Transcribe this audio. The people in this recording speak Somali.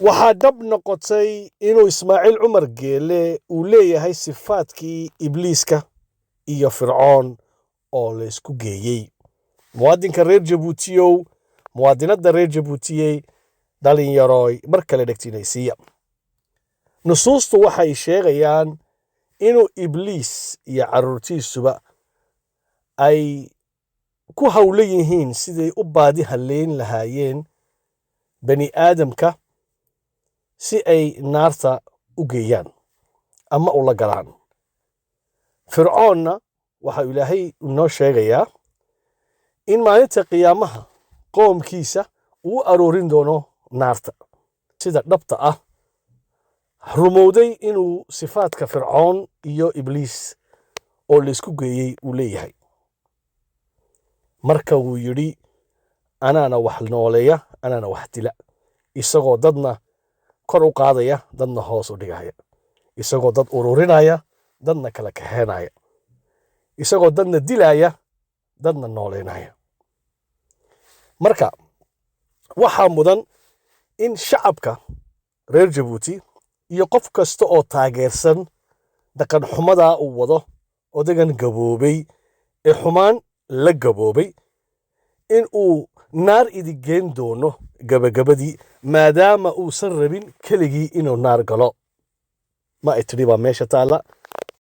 waxaa dhab noqotay inuu ismaaciil cumar geele uu leeyahay sifaadkii ibliiska iyo fircoon oo la isku geeyey. muwaadinka reer jabuutiyow, muwaadinadda reer jabuutiyey, dhalinyaroy mar kale dhegtinaysiiya. nusuustu waxay sheegayaan inuu ibliis iyo carruurtiisuba ay ku hawlan yihiin siday u baadi halleyn lahaayeen bani aadamka si ay naarta u geeyaan ama ula galaan. fircoonna waxaa ilaahay inoo sheegayaa in maalinta qiyaamaha qoomkiisa uu aroorin doono naarta. sida dhabta ah rumowday inuu sifaadka fircoon iyo ibliis oo laysku geeyey uu leeyahay. marka wuu yidhi anaana wax nooleeya, anaana wax dila, isagoo dadna kor u qaadaya, dadna hoos u dhigaya, isagoo dad ururinaya, dadna kala kaxeenaya, isagoo dadna dilaya, dadna nooleynaya. marka waxaa mudan in shacabka reer jabuuti iyo qof kasta oo taageersan dhaqan xumadaa uu wado odagan gaboobay ee xumaan la gaboobay in uu naar idigeen doono gabagabadii, maadaama uusan rabin keligii inuu naar galo. ma ay tidhi baa meesha taalla.